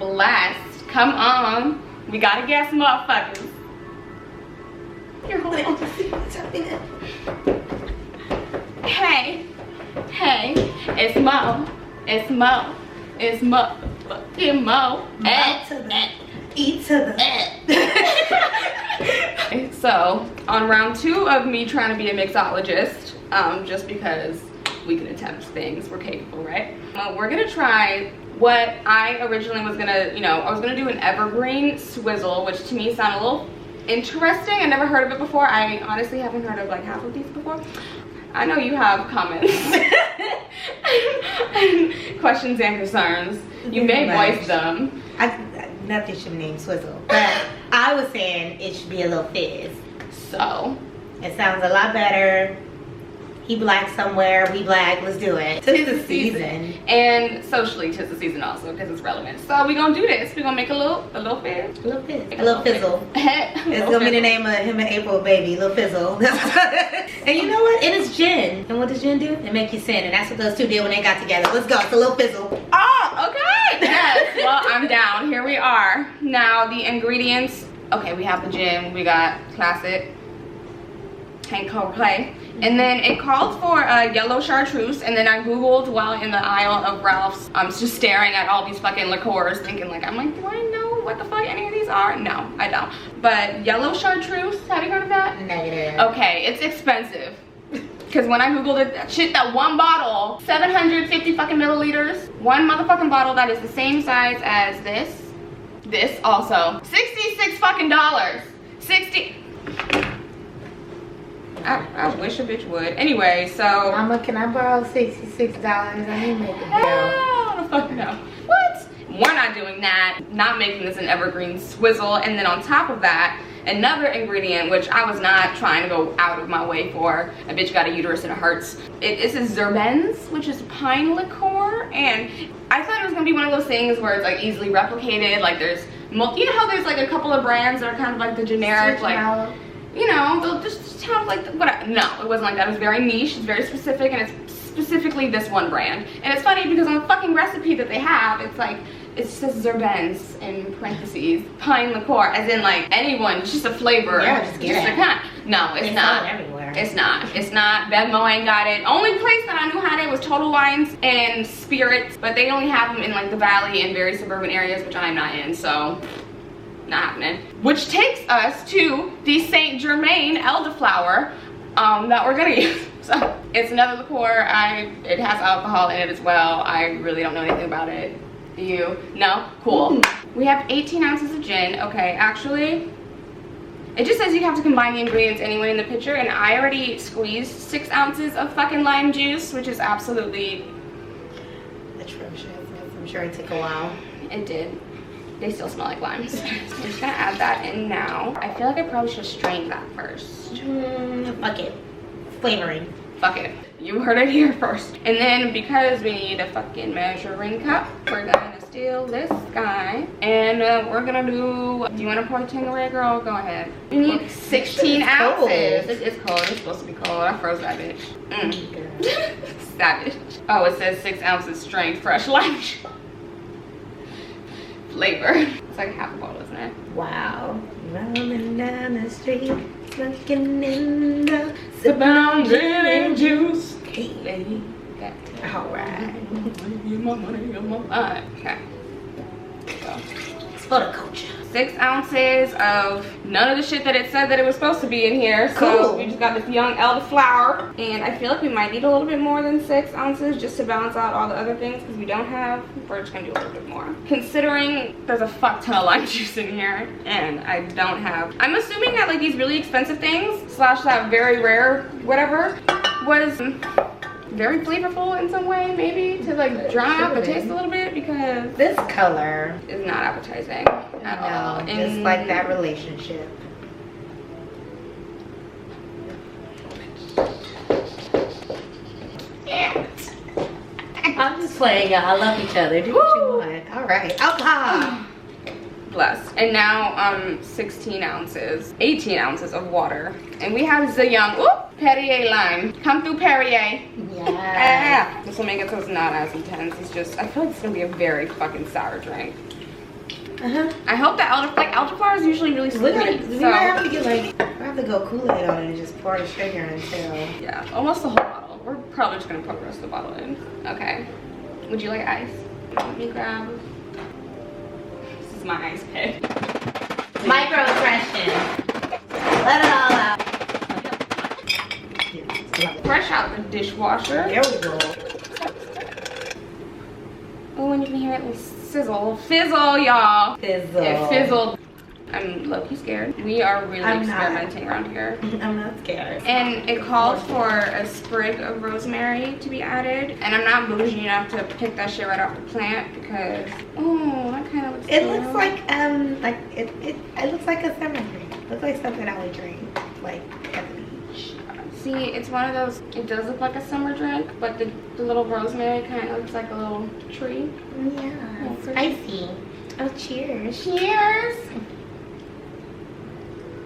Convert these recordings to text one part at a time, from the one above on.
blessed. Come on. We gotta guess, motherfuckers. You're holding on to see what's happening. Hey, it's Mo. It's Mo. It's Mo. Fucking Mo. E to the So, on round 2 of me trying to be a mixologist, just because we can attempt things, we're capable, right? We're gonna try what I originally was gonna, I was gonna do an evergreen swizzle, which to me sounded a little interesting. I never heard of it before. I honestly haven't heard of like half of these before. I know you have comments and questions and concerns. You may voice them. Nothing should be named Swizzle, but I was saying it should be a Lil Fizz. So it sounds a lot better. He black somewhere, we black, let's do it. Tis the season. And socially tis the season also, because it's relevant. So we gonna do this. We gonna make a little Fizz. A little Fizz. A little Fizzle. It's gonna be the name of him and Apryl baby, Lil Fizzle. And you know what? It is gin. And what does gin do? It make you sin. And that's what those two did when they got together. Let's go. It's a Lil Fizzle. Oh, okay. Yes. Well, I'm down. Here we are. Now the ingredients. Okay, we have the gin. We got classic and cold clay. And then it called for a yellow chartreuse, and then I googled while in the aisle of Ralph's. I'm just staring at all these fucking liqueurs, thinking like, I'm like, do I know what the fuck any of these are? No, I don't. But yellow chartreuse, have you heard of that? Negative. Okay, it's expensive. Because when I googled it, that one bottle, 750 fucking milliliters, one motherfucking bottle that is the same size as this also, $66 fucking dollars. 60. I wish a bitch would. Anyway, so Mama, can I borrow $66? I need to make a bill. Hell the fuck no. What? We're not doing that. Not making this an evergreen swizzle. And then on top of that, another ingredient, which I was not trying to go out of my way for. A bitch got a uterus and it hurts. This is Zerbens, which is pine liqueur. And I thought it was gonna be one of those things where it's like easily replicated. Like there's, you know how there's like a couple of brands that are kind of like the generic, Switch like, out. you know, they'll just have like, whatever. No, it wasn't like that. It was very niche, it's very specific, and it's specifically this one brand. And it's funny because on the fucking recipe that they have, it's like, it says Zerbens in parentheses, pine liqueur, as in like anyone, it's just a flavor. Yeah, just get it. No, it's not. Everywhere. It's not. It's not. Bevmo ain't got it. Only place that I knew had it was Total Wines and Spirits, but they only have them in like the Valley and very suburban areas, which I'm not in, so not happening. Which takes us to the Saint Germain elderflower that we're gonna use. So it's another liqueur. It has alcohol in it as well. I really don't know anything about it. Do you? No? Cool. We have 18 ounces of gin. Okay, actually, it just says you have to combine the ingredients anyway in the picture, and I already squeezed 6 ounces of fucking lime juice, which is absolutely atrocious. I'm sure it took a while. It did. They still smell like limes. So I'm just gonna add that in now. I feel like I probably should strain that first. Fuck it. Flavoring. Fuck it. You heard it here first. And then because we need a fucking measuring cup, we're gonna steal this guy. And we're gonna do you wanna pour Tangeray, girl? Go ahead. We need 16 ounces. It's cold. It's supposed to be cold. I froze that bitch. Savage. Oh, it says 6 ounces strength fresh lime flavor. It's like half a bottle, isn't it? Wow. Rolling down the street, looking in the sipping on gin and juice. Hey, lady. Okay. Alright. Okay. So. It's for the culture. 6 ounces of none of the shit that it said that it was supposed to be in here. So cool. we just got this young elderflower. And I feel like we might need a little bit more than 6 ounces just to balance out all the other things because we don't have. We're just gonna do a little bit more. Considering there's a fuck ton of lime juice in here and I don't have. I'm assuming that like these really expensive things slash that very rare whatever was very flavorful in some way, maybe to like dry out the taste a little bit because this color is not appetizing at all. Just like that relationship. Yeah. I'm just playing, y'all. I love each other. Do what you want. All right. Alcohol. Bless. And now 16 ounces, 18 ounces of water. And we have the young Perrier line. Come through, Perrier. Yeah. This will make it so it's not as intense. It's just, I feel like it's gonna be a very fucking sour drink. I hope that elderflower is usually really sweet. We might have to get like, I have to go Kool-Aid on it and just pour the sugar until. Yeah, almost the whole bottle. We're probably just gonna put the rest of the bottle in. Okay. Would you like ice? Let me grab. This is my ice pick. Micro aggression. Let it all out. Fresh out the dishwasher. There we go. Oh, and you can hear it like sizzle. Fizzle, y'all. Fizzle. It fizzled. I'm low-key scared. We are really experimenting around here. I'm not scared. And it calls for a sprig of rosemary to be added. And I'm not bougie enough to pick that shit right off the plant because, oh, that kind of looks It good. looks like it looks like a summer drink. It looks like something I would drink, like at the beach. See, it's one of those, it does look like a summer drink, but the little rosemary kind of looks like a little tree. Yeah, it's spicy. Oh, cheers. Cheers!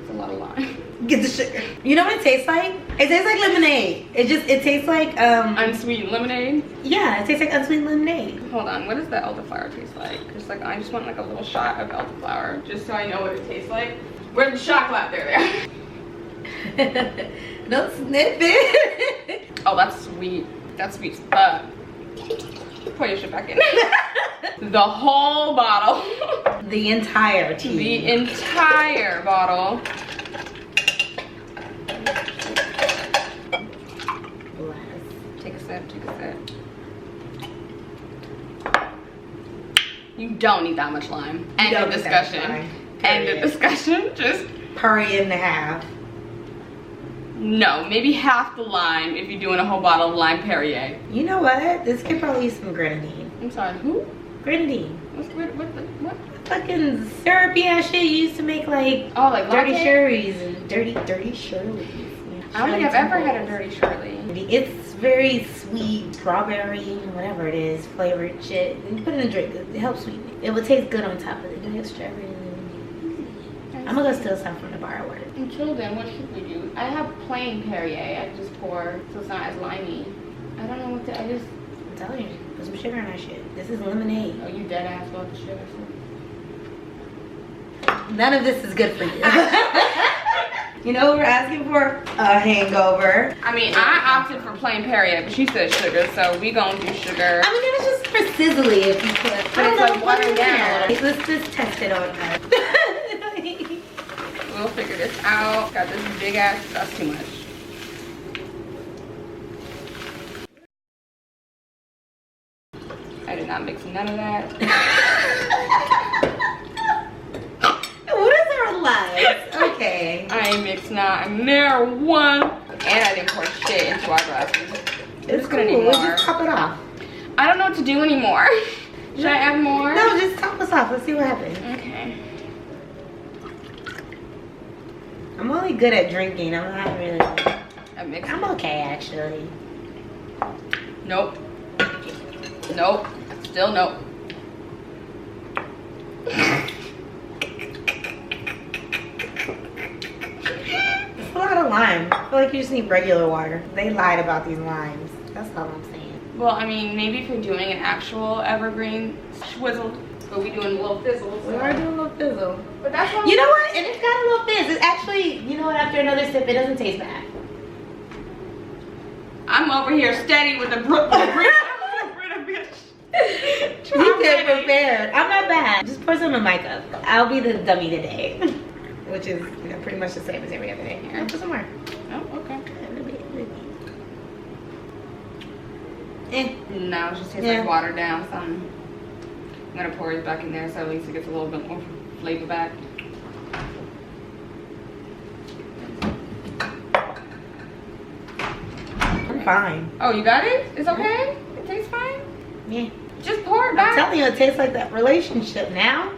It's a lot of lime. Get the sugar. You know what it tastes like? It tastes like lemonade. It tastes like unsweetened lemonade? Yeah, it tastes like unsweetened lemonade. Hold on, what does the elderflower taste like? Just like, I just want like a little shot of elderflower, just so I know what it tastes like. Where's the shot glass? There. Don't sniff it. Oh, that's sweet. That's sweet. Pour your shit back in. The whole bottle. The entire tea. The entire bottle. Take a sip, take a sip. You don't need that much lime. End of discussion. End of discussion. Just perrier and a half. No, maybe half the lime if you're doing a whole bottle of lime Perrier. You know what? This could probably use some grenadine. I'm sorry, who? Grenadine. What? Fucking syrupy ass shit you used to make like dirty latte? Shirleys and dirty Shirleys. Yeah. I don't think I've ever had a dirty Shirley. It's very sweet, strawberry, whatever it is, flavored shit. You put it in a drink, it helps sweeten it. It would taste good on top of it. Do extra. I'm gonna go steal some from the bar I ordered. Until then, what should we do? I have plain Perrier. I can just pour so it's not as limey. I don't know what to, I'm telling you, put some sugar in that shit. This is lemonade. Oh, you dead ass about the sugar. None of this is good for you. You know what we're asking for? A hangover. I mean, I opted for plain Perrier, but she said sugar, so we gonna do sugar. I mean, it was just for sizzly if you could. But it's like watered down. Let's just test it on us. We'll figure this out. Got this big ass, that's too much. I did not mix none of that. What is our life? Okay. I ain't mixed not near one. And I didn't pour shit into our glasses. It's gonna need more. Let's just top it off. I don't know what to do anymore. Should I add more? No, just top us off. Let's see what happens. Okay. I'm only good at drinking. I'm not really. I'm okay, actually. Nope. Nope. Still nope. It's a lot of lime. I feel like you just need regular water. They lied about these limes. That's all I'm saying. Well, I mean, maybe if you're doing an actual evergreen swizzle, but we doing a little fizzle. So. We are doing a little fizzle. But that's what you know what? And it's got a little fizz. It's actually, you know what? After another sip, it doesn't taste bad. I'm over here steady with the Brita bitch. You get prepared. I'm not bad. Just pour some in my cup. I'll be the dummy today, which is pretty much the same as every other day. Here, put some more. Oh, okay. No, it just tastes like watered down something. I'm gonna pour it back in there so at least it gets a little bit more flavor back. I'm fine. Oh, you got it? It's okay? It tastes fine? Yeah. Just pour it back. I'm telling you, it tastes like that relationship now.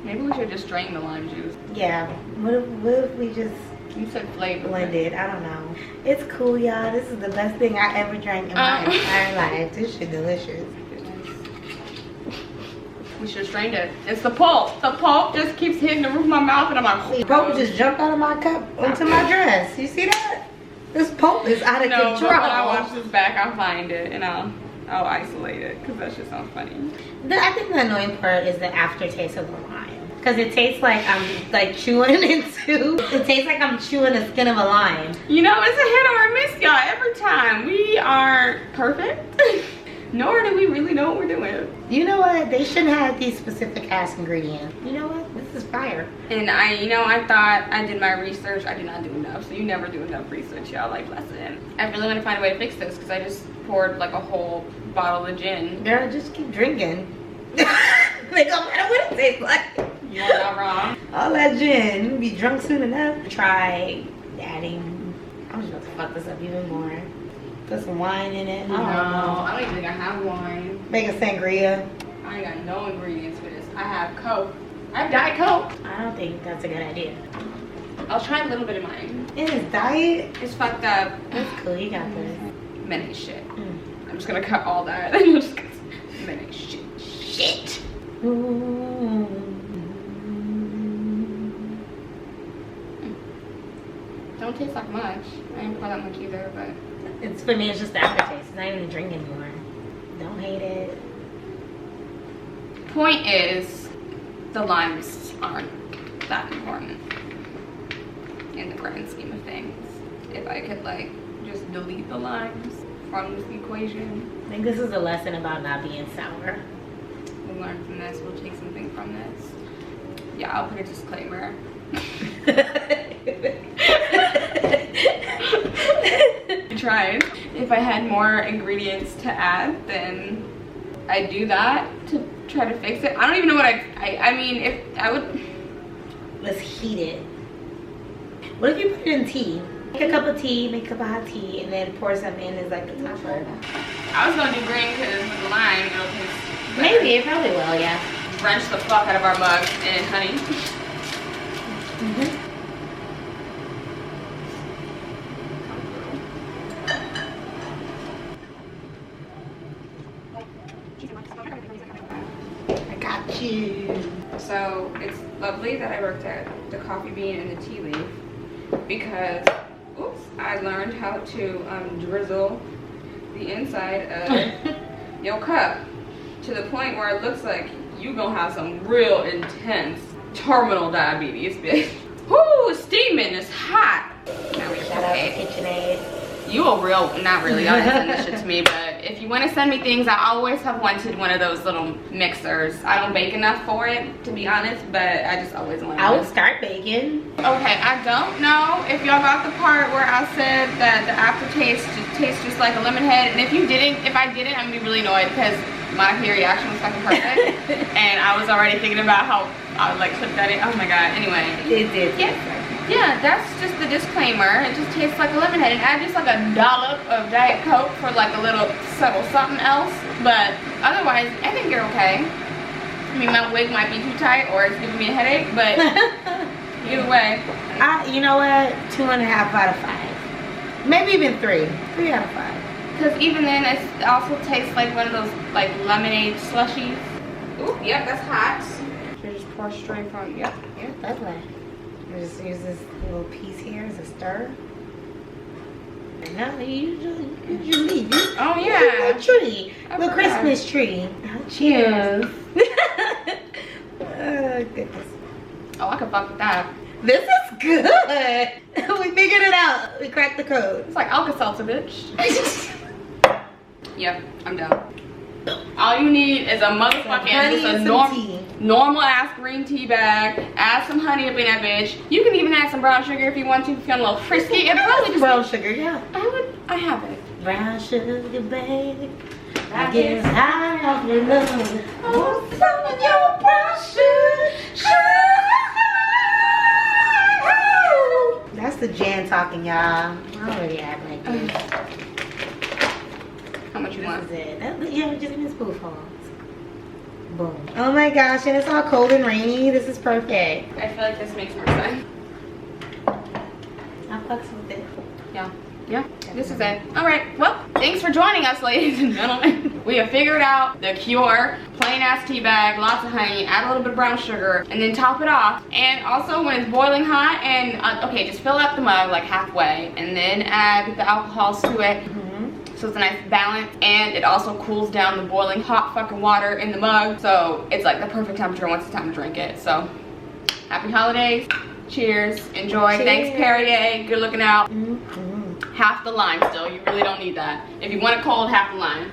Maybe we should just strain the lime juice. Yeah. What if we just... You said flavor. Blended. I don't know. It's cool, y'all. This is the best thing I ever drank in my entire life. This shit delicious. We should have strained it. It's the pulp. The pulp just keeps hitting the roof of my mouth and I'm like... The pulp just jumped out of my cup onto my dress. You see that? This pulp is out of control. But when I watch this back, I'll find it and I'll isolate it because that shit sounds funny. I think the annoying part is the aftertaste of the lime. Because it tastes like I'm like chewing into, it tastes like I'm chewing the skin of a lime. You know, it's a hit or a miss, y'all, every time. We aren't perfect, nor do we really know what we're doing. You know what? They shouldn't have these specific ass ingredients. You know what? This is fire. And I thought I did my research. I did not do enough. So you never do enough research, y'all. Like, lesson. I really want to find a way to fix this because I just poured like a whole bottle of gin. Girl, just keep drinking. Like, no matter what it tastes like. You're not wrong. All that gin, you'll be drunk soon enough. Try adding, I'm just about to fuck this up even more. Put some wine in it. No, I don't even think I have wine. Make a sangria. I ain't got no ingredients for this. I have Coke. I have Diet Coke. I don't think that's a good idea. I'll try a little bit of mine. It is diet. It's fucked up. That's cool, you got this. Mayonnaise shit. I'm just gonna cut all that. Mayonnaise shit. Shit. Don't taste like much. I didn't pour that much either, but it's for me. It's just the aftertaste. It's not even a drink anymore. Don't hate it. Point is, the limes aren't that important in the grand scheme of things. If I could like just delete the limes from this equation. I think this is a lesson about not being sour. We'll learn from this. We'll take something from this. Yeah, I'll put a disclaimer. I tried. If I had more ingredients to add, then I'd do that to try to fix it. I don't even know what I mean, if I would. Let's heat it. What if you put it in tea? Make a cup of tea, make a cup of hot tea, and then pour some in as like the topper. I was gonna do green because with the lime, it'll taste better. Maybe, it probably will, yeah. Drench the fuck out of our mug in honey. I got you. So it's lovely that I worked at the coffee bean and the tea leaf because, oops, I learned how to drizzle the inside of your cup to the point where it looks like you gonna have some real intense terminal diabetes, bitch. Whoo, steaming, it's hot. Now we Shout out to KitchenAid. You a real, not really, y'all didn't send this shit to me, but if you want to send me things, I always have wanted one of those little mixers. I don't bake enough for it, to be honest, but I just always wanted I would start baking. Okay, I don't know if y'all got the part where I said that the aftertaste tastes just like a lemon head, and if you didn't, if I didn't, I'm gonna be really annoyed because my peer reaction was fucking perfect, and I was already thinking about how I would like clip that in. Oh my god, anyway. It did. Yeah, that's just the disclaimer. It just tastes like a lemon head, and add just like a dollop of Diet Coke for like a little subtle something else. But otherwise, I think you're okay. I mean, my wig might be too tight or it's giving me a headache, but either way. You know what? 2.5 out of 5. Maybe even 3. 3 out of 5. Because even then, it also tastes like one of those like lemonade slushies. Ooh, yep, that's hot. So just pour straight from, yep, that's right. Just use this little piece here as a stir. And now you leave. Oh yeah. A tree. A little Christmas tree. Cheers. Oh goodness. Oh, I could fuck with that. This is good. We figured it out. We cracked the code. It's like Alka-Seltzer, bitch. Yep, I'm done. All you need is a motherfucking just a normal ass green tea bag. Add some honey up in that bitch. You can even add some brown sugar if you want to. If you're feeling a little frisky, it probably just brown sugar. Yeah, I have it. Brown sugar, baby. I guess I have your love. Oh, some of your brown sugar. That's the Jan talking, y'all. I don't really act like this. How much you want? This is it. Yeah, just give me a spoonful. Boom. Oh my gosh, and it's all cold and rainy. This is perfect. I feel like this makes more sense. I fucks with it. Yeah. This is it. All right, well, thanks for joining us, ladies and gentlemen. We have figured out the cure. Plain ass tea bag, lots of honey, add a little bit of brown sugar, and then top it off. And also when it's boiling hot, and okay, just fill up the mug like halfway, and then add the alcohols to it. So it's a nice balance, and it also cools down the boiling hot fucking water in the mug. So it's like the perfect temperature once it's time to drink it. So happy holidays. Cheers. Enjoy. Cheers. Thanks, Perrier. Good looking out. Half the lime still. You really don't need that. If you want it cold, half the lime.